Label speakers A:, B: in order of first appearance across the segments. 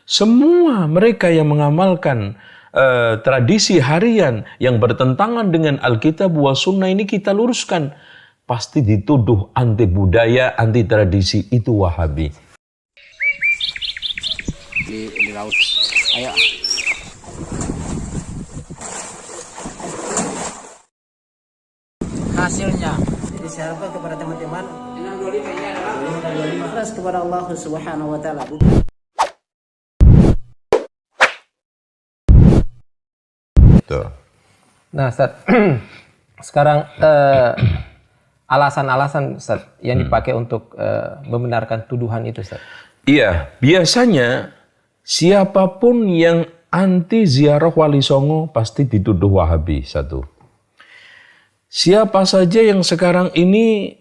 A: Semua mereka yang mengamalkan tradisi harian yang bertentangan dengan Alkitab wa Sunnah ini kita luruskan. Pasti dituduh anti budaya, anti tradisi, itu Wahabi.
B: Di laut. Ayo. Hasilnya disarankan kepada teman-teman ikhlas kepada Allah Subhanahu wa taala.
C: Nah, Ustaz, sekarang alasan-alasan Ustaz yang dipakai untuk membenarkan tuduhan itu, Ustaz.
A: Iya, biasanya siapapun yang anti ziarah Wali Songo pasti dituduh Wahabi, satu. Siapa saja yang sekarang ini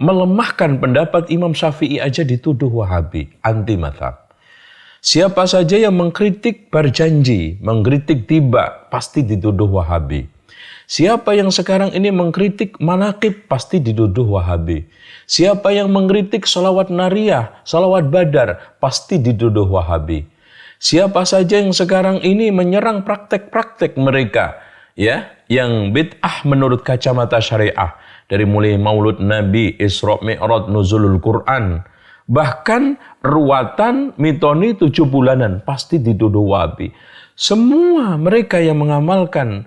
A: melemahkan pendapat Imam Syafi'i aja dituduh Wahabi, anti mazhab. Siapa saja yang mengkritik berjanji, mengkritik tiba, pasti dituduh Wahabi. Siapa yang sekarang ini mengkritik manaqib, pasti dituduh Wahabi. Siapa yang mengkritik salawat nariyah, salawat badar, pasti dituduh Wahabi. Siapa saja yang sekarang ini menyerang praktek-praktek mereka, ya, yang bid'ah menurut kacamata syariah, dari mulai maulud Nabi, Isra Mi'raj, nuzulul Quran, bahkan ruatan mitoni 7 bulanan, pasti dituduh Wahabi. Semua mereka yang mengamalkan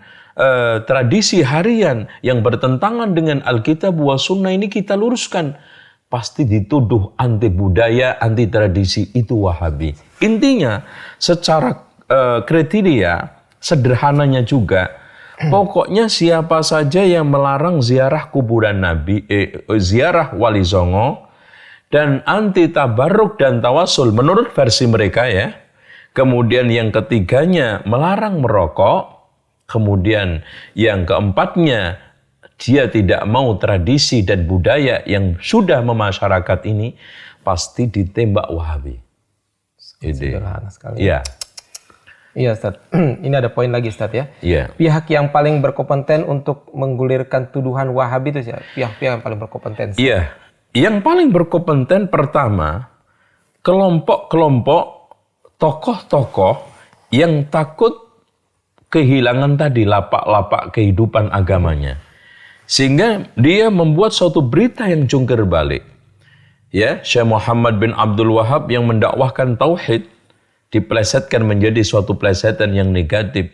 A: tradisi harian yang bertentangan dengan Alkitab wa Sunnah ini kita luruskan. Pasti dituduh anti budaya, anti tradisi, itu Wahabi. Intinya secara kriteria sederhananya juga, pokoknya siapa saja yang melarang ziarah kuburan Nabi, ziarah Wali Songo, dan anti tabarruk dan tawasul menurut versi mereka, ya. Kemudian yang ketiganya melarang merokok. Kemudian yang keempatnya dia tidak mau tradisi dan budaya yang sudah memasyarakat ini, pasti ditembak Wahabi.
C: Sederhana sekali.
A: Iya.
C: Iya, Ustaz. Ini ada poin lagi, Ustaz, ya.
A: Iya.
C: Pihak yang paling berkompeten untuk menggulirkan tuduhan Wahabi itu, pihak-pihak yang paling berkompeten.
A: Iya. Yang paling berkompeten pertama, kelompok-kelompok tokoh-tokoh yang takut kehilangan tadi lapak-lapak kehidupan agamanya. Sehingga dia membuat suatu berita yang jungkir balik. Ya, Syekh Muhammad bin Abdul Wahab yang mendakwahkan tauhid diplesetkan menjadi suatu plesetan yang negatif.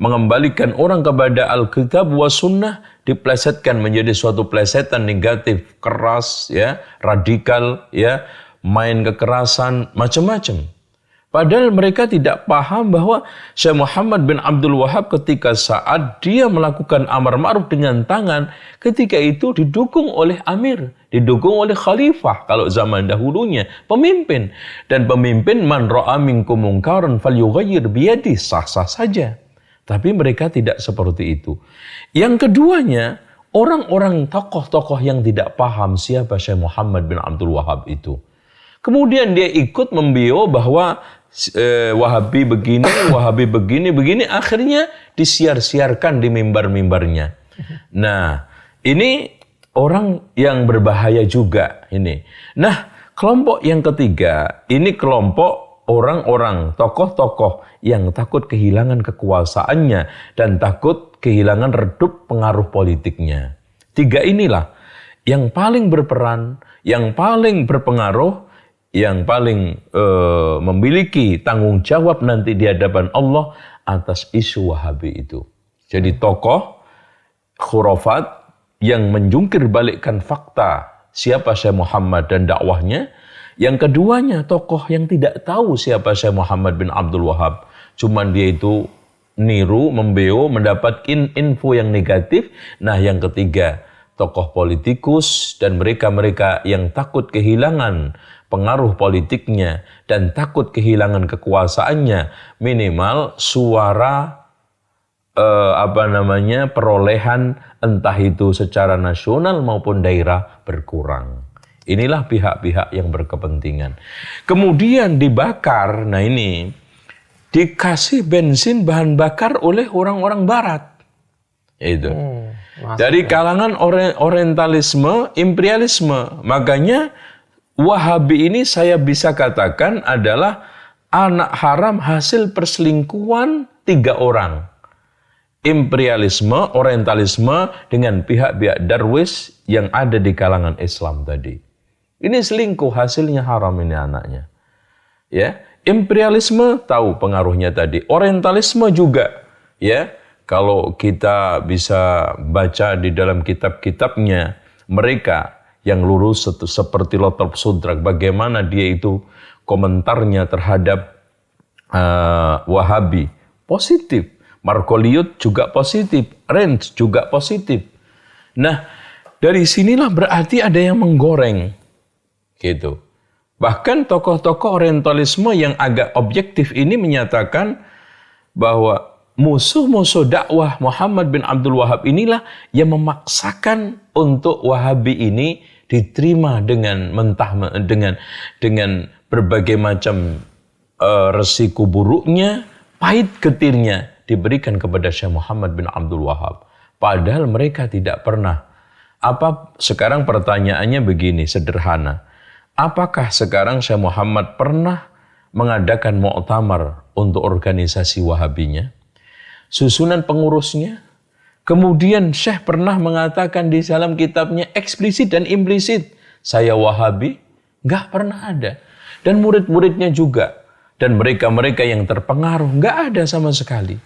A: Mengembalikan orang kepada Alkitab wa Sunnah diplesetkan menjadi suatu plesetan negatif, keras, ya, radikal, ya, main kekerasan, macam-macam. Padahal mereka tidak paham bahwa Syekh Muhammad bin Abdul Wahab ketika saat dia melakukan amar ma'ruf dengan tangan, ketika itu didukung oleh amir, didukung oleh khalifah kalau zaman dahulunya, pemimpin. Dan pemimpin man ra'a minkum munkaran falyughayyir biyadihi, sah-sah saja. Tapi mereka tidak seperti itu. Yang keduanya, orang-orang tokoh-tokoh yang tidak paham siapa Syekh Muhammad bin Abdul Wahab itu. Kemudian dia ikut membio bahwa Wahabi begini, akhirnya disiar-siarkan di mimbar-mimbarnya. Nah, ini orang yang berbahaya juga ini. Nah, kelompok yang ketiga, ini kelompok orang-orang, tokoh-tokoh yang takut kehilangan kekuasaannya dan takut kehilangan redup pengaruh politiknya. Tiga inilah yang paling berperan, yang paling berpengaruh, yang paling memiliki tanggung jawab nanti di hadapan Allah atas isu Wahabi itu. Jadi tokoh khurafat yang menjungkir balikkan fakta siapa Syekh Muhammad dan dakwahnya. Yang keduanya tokoh yang tidak tahu siapa Syekh Muhammad bin Abdul Wahab. Cuman dia itu niru, membeo, mendapatkan info yang negatif. Nah, yang ketiga tokoh politikus dan mereka-mereka yang takut kehilangan pengaruh politiknya dan takut kehilangan kekuasaannya, minimal suara perolehan entah itu secara nasional maupun daerah berkurang. Inilah pihak-pihak yang berkepentingan. Kemudian dibakar, nah ini dikasih bensin bahan bakar oleh orang-orang barat. Itu. Dari kalangan orientalisme, imperialisme. Makanya Wahabi ini saya bisa katakan adalah anak haram hasil perselingkuhan 3 orang. Imperialisme, orientalisme dengan pihak-pihak darwis yang ada di kalangan Islam tadi. Ini selingkuh, hasilnya haram ini anaknya. Ya, imperialisme tahu pengaruhnya tadi. Orientalisme juga, ya. Kalau kita bisa baca di dalam kitab-kitabnya mereka yang lurus seperti Lotolf Sudrak, bagaimana dia itu komentarnya terhadap Wahabi positif. Margoliouth juga positif, Renz juga positif. Nah, dari sinilah berarti ada yang menggoreng, gitu. Bahkan tokoh-tokoh orientalisme yang agak objektif ini menyatakan bahwa musuh-musuh dakwah Muhammad bin Abdul Wahab inilah yang memaksakan untuk Wahabi ini diterima dengan dengan berbagai macam resiko buruknya, pahit getirnya diberikan kepada Syekh Muhammad bin Abdul Wahab. Padahal mereka tidak pernah. Sekarang pertanyaannya begini, sederhana. Apakah sekarang Syekh Muhammad pernah mengadakan muktamar untuk organisasi Wahabinya? Susunan pengurusnya? Kemudian Syekh pernah mengatakan di dalam kitabnya eksplisit dan implisit, saya Wahabi? Nggak pernah ada. Dan murid-muridnya juga. Dan mereka-mereka yang terpengaruh, nggak ada sama sekali.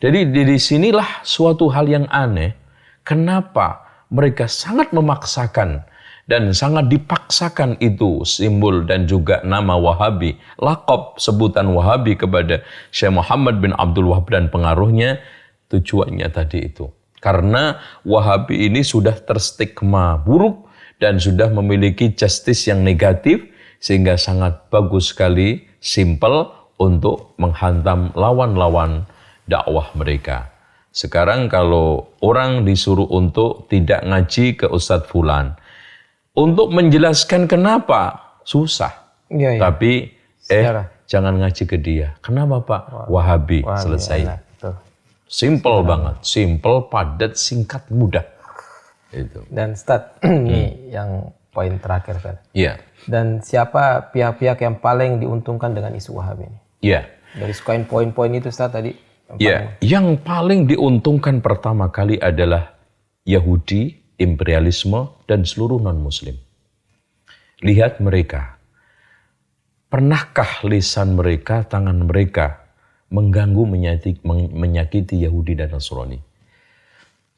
A: Jadi di sinilah suatu hal yang aneh. Kenapa mereka sangat memaksakan dan sangat dipaksakan itu simbol dan juga nama Wahabi, laqab sebutan Wahabi kepada Syekh Muhammad bin Abdul Wahab dan pengaruhnya, tujuannya tadi itu. Karena Wahabi ini sudah terstigma buruk dan sudah memiliki justice yang negatif, sehingga sangat bagus sekali, simple untuk menghantam lawan-lawan dakwah mereka. Sekarang kalau orang disuruh untuk tidak ngaji ke Ustadz Fulan, untuk menjelaskan kenapa, susah.
C: Iya.
A: Tapi jangan ngaji ke dia. Kenapa Pak? Wahabi, selesai.
C: Ya,
A: Simple banget, simple, padat, singkat, mudah. Itu.
C: Dan Ustadz, ini yang poin terakhir Ustadz.
A: Iya.
C: Dan siapa pihak-pihak yang paling diuntungkan dengan isu Wahabi ini?
A: Iya.
C: Dari sukain poin-poin itu Ustadz tadi.
A: Yang paling diuntungkan pertama kali adalah Yahudi, imperialisme, dan seluruh non-Muslim. Lihat mereka. Pernahkah lisan mereka, tangan mereka mengganggu, menyakiti Yahudi dan Nasrani?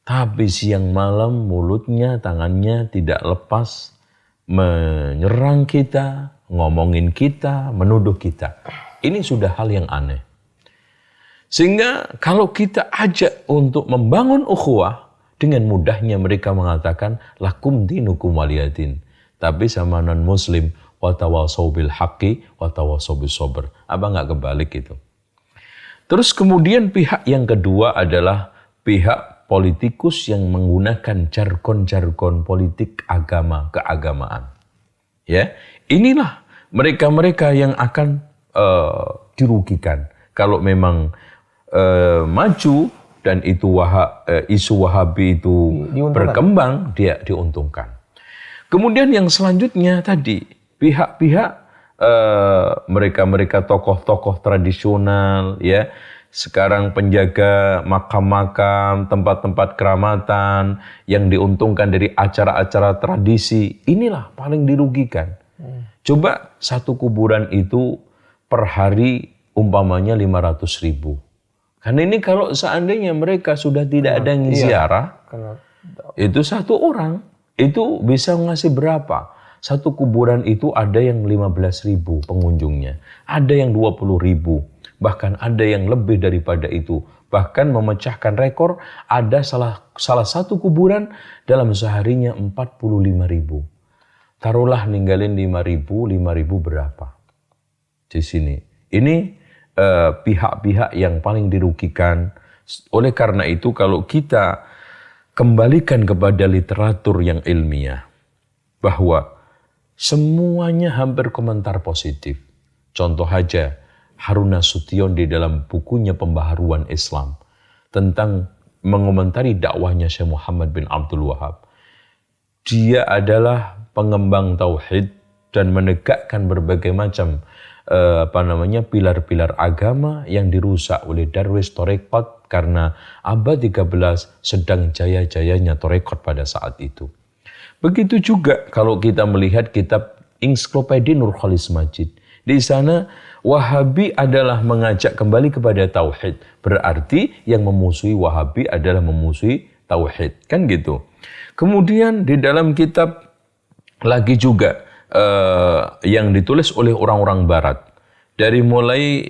A: Tapi siang malam mulutnya, tangannya tidak lepas menyerang kita, ngomongin kita, menuduh kita. Ini sudah hal yang aneh. Sehingga kalau kita ajak untuk membangun ukhuwah, dengan mudahnya mereka mengatakan lakum dinukum waliyadin. Tapi sama non-muslim, watawasau bil haqqi, watawasau bis sabr. Abang nggak kebalik itu. Terus kemudian pihak yang kedua adalah pihak politikus yang menggunakan jargon-jargon politik agama, keagamaan. Ya, inilah mereka-mereka yang akan dirugikan kalau memang maju dan itu isu Wahabi itu berkembang, dia diuntungkan. Kemudian yang selanjutnya tadi pihak-pihak mereka-mereka tokoh-tokoh tradisional, ya, sekarang penjaga makam-makam, tempat-tempat keramatan yang diuntungkan dari acara-acara tradisi, inilah paling dirugikan. Coba satu kuburan itu per hari umpamanya 500.000. Karena ini kalau seandainya mereka sudah tidak ada yang ziarah, itu satu orang itu bisa ngasih berapa? Satu kuburan itu ada yang 15.000 pengunjungnya, ada yang 20.000, bahkan ada yang lebih daripada itu. Bahkan memecahkan rekor, ada salah satu kuburan dalam seharinya 45.000. Taruhlah ninggalin 5.000 berapa? Di sini. Ini pihak-pihak yang paling dirugikan. Oleh karena itu kalau kita kembalikan kepada literatur yang ilmiah, bahwa semuanya hampir komentar positif. Contoh aja Harun Nasution di dalam bukunya Pembaharuan Islam tentang mengomentari dakwahnya Syekh Muhammad bin Abdul Wahab. Dia adalah pengembang tauhid dan menegakkan berbagai macam pilar-pilar agama yang dirusak oleh Darwis Torekot karena abad 13 sedang jaya-jayanya Torekot pada saat itu. Begitu juga kalau kita melihat kitab Ensiklopedia Nur Khalis Majid. Di sana Wahabi adalah mengajak kembali kepada tauhid. Berarti yang memusuhi Wahabi adalah memusuhi tauhid. Kan gitu. Kemudian di dalam kitab lagi juga yang ditulis oleh orang-orang barat. Dari mulai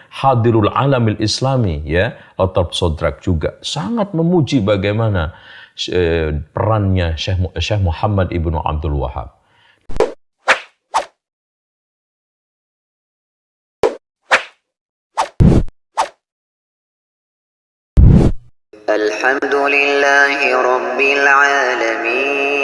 A: Hadirul Alamil Islami ya, Latab Sodrak juga sangat memuji bagaimana perannya Syekh Muhammad Ibnu Abdul Wahab.
D: الحمد لله رب العالمين